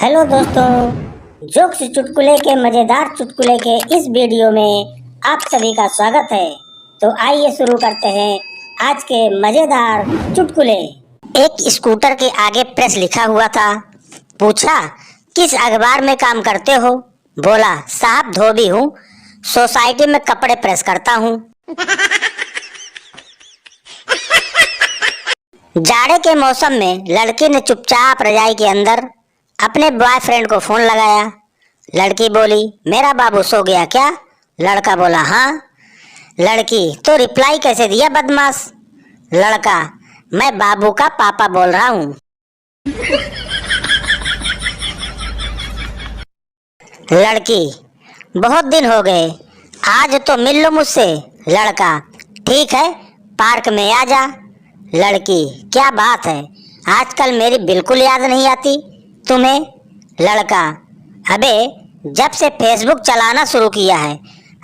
Hello दोस्तों, jokes चुटकुले के मजेदार चुटकुले के इस वीडियो में आप सभी का स्वागत है। तो आइए शुरू करते हैं आज के मजेदार चुटकुले। एक स्कूटर के आगे प्रेस लिखा हुआ था। पूछा, किस अखबार में काम करते हो? बोला, साहब धोबी हूँ, सोसाइटी में कपड़े प्रेस करता हूँ। जाड़े के मौसम में लड़की ने चुपचाप रजाई के अंदर अपने बॉयफ्रेंड को फोन लगाया। लड़की बोली, मेरा बाबू सो गया क्या? लड़का बोला, हाँ। लड़की, तो रिप्लाई कैसे दिया बदमाश? लड़का, मैं बाबू का पापा बोल रहा हूँ। लड़की, बहुत दिन हो गए, आज तो मिल लो मुझसे। लड़का, ठीक है, पार्क में आ जा। लड़की, क्या बात है, आजकल मेरी बिल्कुल याद नहीं आती तुम्हें? लड़का, अबे जब से फेसबुक चलाना शुरू किया है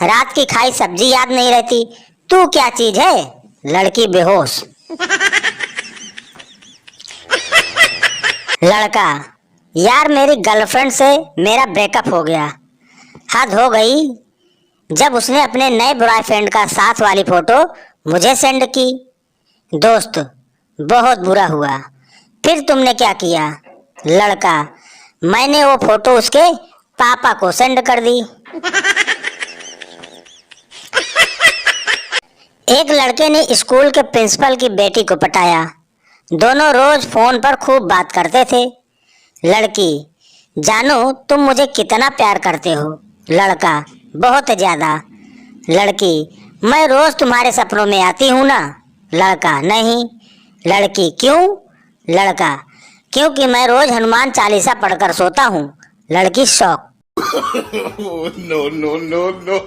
रात की खाई सब्जी याद नहीं रहती, तू क्या चीज है? लड़की बेहोश। लड़का, यार मेरी गर्लफ्रेंड से मेरा ब्रेकअप हो गया। हद हो गई जब उसने अपने नए बॉयफ्रेंड का साथ वाली फोटो मुझे सेंड की। दोस्त, बहुत बुरा हुआ, फिर तुमने क्या किया? लड़का, मैंने वो फोटो उसके पापा को सेंड कर दी। एक लड़के ने स्कूल के प्रिंसिपल की बेटी को पटाया। दोनों रोज फोन पर खूब बात करते थे। लड़की, जानू तुम मुझे कितना प्यार करते हो? लड़का, बहुत ज्यादा। लड़की, मैं रोज तुम्हारे सपनों में आती हूँ ना? लड़का, नहीं। लड़की, क्यों? लड़का, क्योंकि मैं रोज हनुमान चालीसा पढ़कर सोता हूँ। लड़की शौक। No no no no.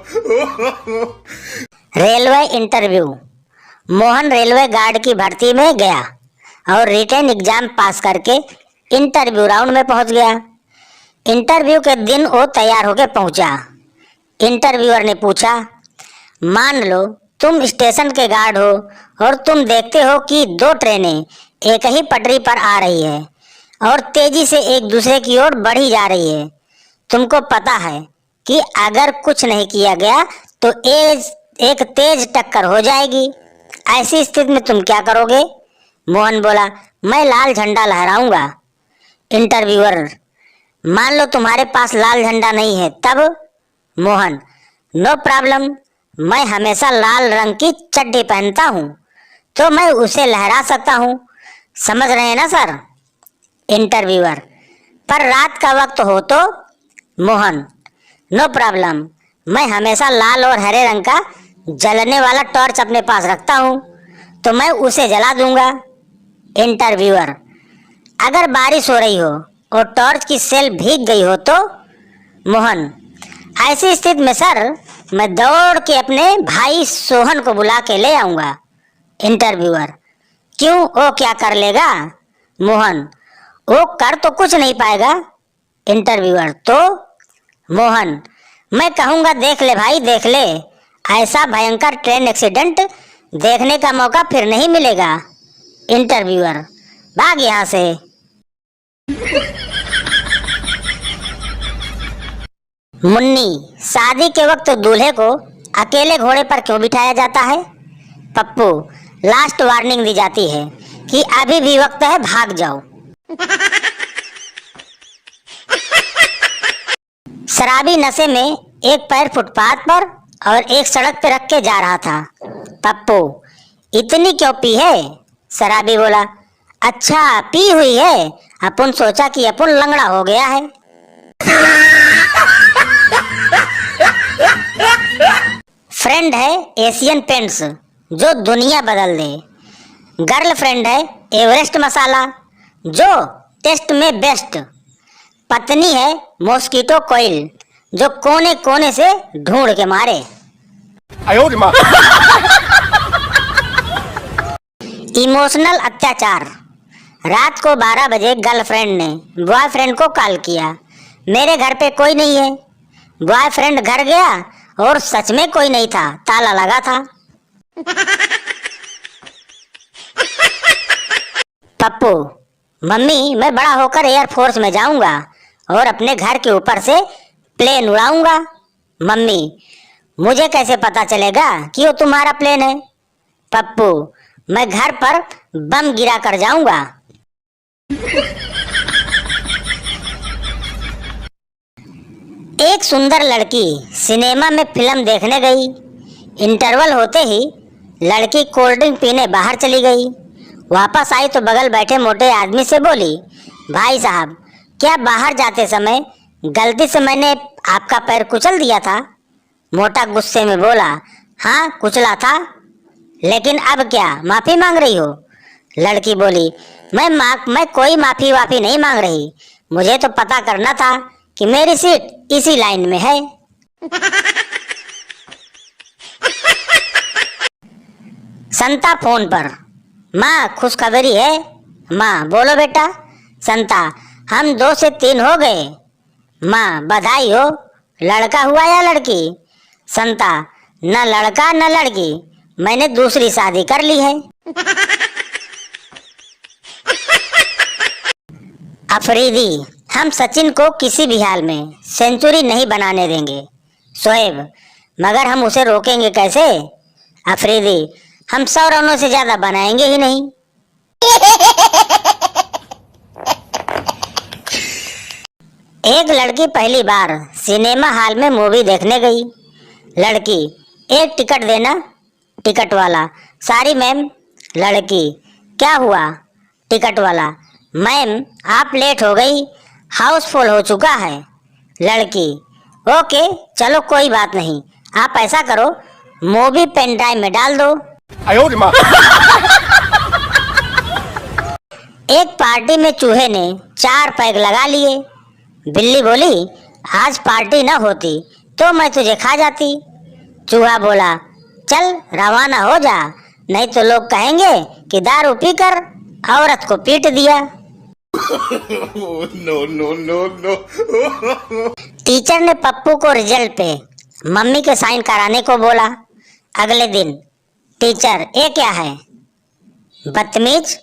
Railway interview. Mohan railway guard की भर्ती में गया और रिटन एग्जाम पास करके इंटरव्यू राउंड में पहुंच गया। इंटरव्यू के दिन वो तैयार होकर पहुंचा। इंटरव्यूअर ने पूछा, मान लो तुम स्टेशन के गार्ड हो और तुम देखते हो कि दो ट्रेनें एक ही पटरी पर आ रही है और तेजी से एक दूसरे की ओर बढ़ी जा रही है। तुमको पता है कि अगर कुछ नहीं किया गया तो एक तेज टक्कर हो जाएगी। ऐसी स्थिति में तुम क्या करोगे? मोहन बोला, मैं लाल झंडा लहराऊंगा। इंटरव्यूअर, मान लो तुम्हारे पास लाल झंडा नहीं है, तब? मोहन, नो प्रॉब्लम, मैं हमेशा लाल रंग की चड्डी पहनता हूँ तो मैं उसे लहरा सकता हूँ। समझ रहे हैं ना सर? इंटरव्यूअर, पर रात का वक्त हो तो? मोहन, नो प्रॉब्लम, मैं हमेशा लाल और हरे रंग का जलने वाला टॉर्च अपने पास रखता हूँ तो मैं उसे जला दूंगा। इंटरव्यूअर, अगर बारिश हो रही हो और टॉर्च की सेल भीग गई हो तो? मोहन, ऐसी स्थिति में सर मैं दौड़ के अपने भाई सोहन को बुला के ले आऊंगा। इंटरव्यूअर, क्यों, वो क्या कर लेगा? मोहन, वो कर तो कुछ नहीं पाएगा। इंटरव्यूअर, तो? मोहन, मैं कहूंगा, देख ले भाई देख ले, ऐसा भयंकर ट्रेन एक्सीडेंट देखने का मौका फिर नहीं मिलेगा। इंटरव्यूअर, भाग यहाँ से। मुन्नी, शादी के वक्त दूल्हे को अकेले घोड़े पर क्यों बिठाया जाता है? पप्पू, लास्ट वार्निंग दी जाती है कि अभी भी वक्त है, भाग जाओ। शराबी नशे में एक पैर फुटपाथ पर और एक सड़क पे रख के जा रहा था। पप्पू, इतनी क्यों पी है? शराबी बोला, अच्छा पी हुई है, अपन सोचा कि अपन लंगड़ा हो गया है। फ्रेंड है एशियन पेंट्स जो दुनिया बदल दे। गर्लफ्रेंड है एवरेस्ट मसाला जो टेस्ट में बेस्ट। पत्नी है मॉस्किटो कॉइल जो कोने कोने से ढूंढ के मारे। इमोशनल अत्याचार। रात को 12 बजे गर्लफ्रेंड ने बॉयफ्रेंड को कॉल किया, मेरे घर पे कोई नहीं है। बॉयफ्रेंड घर गया और सच में कोई नहीं था, ताला लगा था। पप्पू, मम्मी मैं बड़ा होकर एयरफोर्स में जाऊंगा और अपने घर के ऊपर से प्लेन उड़ाऊंगा। मम्मी, मुझे कैसे पता चलेगा कि वो तुम्हारा प्लेन है? पप्पू, मैं घर पर बम गिरा कर जाऊंगा। एक सुंदर लड़की सिनेमा में फिल्म देखने गई। इंटरवल होते ही लड़की कोल्ड ड्रिंक पीने बाहर चली गई। वापस आई तो बगल बैठे मोटे आदमी से बोली, भाई साहब, क्या बाहर जाते समय गलती से मैंने आपका पैर कुचल दिया था? मोटा गुस्से में बोला, हाँ कुचला था, लेकिन अब क्या माफी मांग रही हो? लड़की बोली, मैं कोई माफी वाफी नहीं मांग रही, मुझे तो पता करना था कि मेरी सीट इसी लाइन में है। संता फोन पर, माँ खुशखबरी है। माँ, बोलो बेटा। संता, हम 2 से 3 हो गए। माँ, बधाई हो। लड़का हुआ या लड़की? संता, न लड़का न लड़की, मैंने दूसरी शादी कर ली है। अफरीदी, हम सचिन को किसी भी हाल में सेंचुरी नहीं बनाने देंगे। शोएब, मगर हम उसे रोकेंगे कैसे? अफरीदी, हम 100 रनों से ज्यादा बनाएंगे ही नहीं। एक लड़की पहली बार सिनेमा हॉल में मूवी देखने गई। लड़की, एक टिकट देना। टिकट वाला, सॉरी मैम। लड़की, क्या हुआ? टिकट वाला, मैम आप लेट हो गई, हाउसफुल हो चुका है। लड़की, ओके चलो कोई बात नहीं, आप ऐसा करो मूवी पेन ड्राइव में डाल दो। एक पार्टी में चूहे ने 4 पैग लगा लिए। बिल्ली बोली, आज पार्टी न होती तो मैं तुझे खा जाती। चूहा बोला, चल रवाना हो जा, नहीं तो लोग कहेंगे कि दारू पीकर औरत को पीट दिया। No, no, no, no. Teacher ने पप्पू को रिजल्ट पे मम्मी के साइन कराने को बोला। अगले दिन, टीचर, ये क्या है? बदतमीज।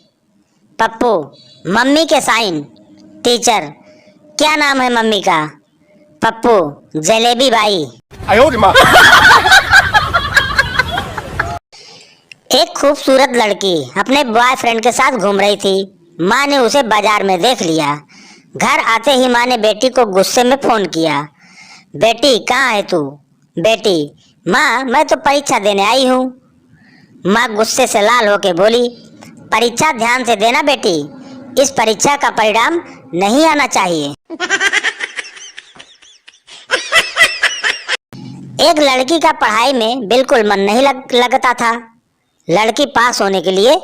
पप्पू, मम्मी के साइन। टीचर, क्या नाम है मम्मी का? पप्पू, जलेबी बाई। एक खूबसूरत लड़की अपने बॉयफ्रेंड के साथ घूम रही थी। माँ ने उसे बाजार में देख लिया। घर आते ही माँ ने बेटी को गुस्से में फोन किया, बेटी कहाँ है तू? बेटी, माँ मैं तो परीक्षा देने आई हूँ। माँ गुस्से से लाल होके बोली, परीक्षा ध्यान से देना बेटी, इस परीक्षा का परिणाम नहीं आना चाहिए। एक लड़की का पढ़ाई में बिल्कुल मन नहीं लगता था। लड़की पास होने के लिए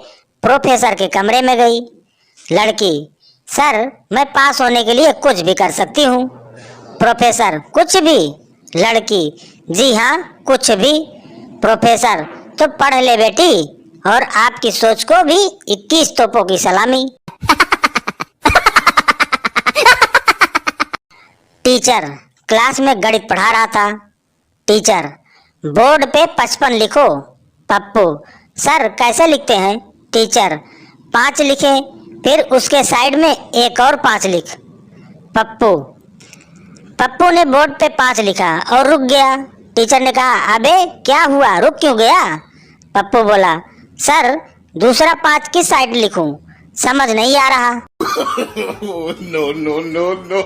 प्रोफेसर के कमरे में गई। लड़की, सर मैं पास होने के लिए कुछ भी कर सकती हूँ। प्रोफेसर, कुछ भी? लड़की, जी हाँ कुछ भी। प्रोफेसर, तो पढ़ ले बेटी, और आपकी सोच को भी 21 तोपों की सलामी। टीचर क्लास में गणित पढ़ा रहा था। टीचर, बोर्ड पे 55 लिखो। पप्पू, सर कैसे लिखते हैं? टीचर, 5 लिखे, फिर उसके साइड में एक और 5 लिख। पप्पू ने बोर्ड पे 5 लिखा और रुक गया। टीचर ने कहा, अबे क्या हुआ, रुक क्यों गया? पप्पू बोला, सर दूसरा 5 किस साइड लिखूं, समझ नहीं आ रहा। No, no, no, no.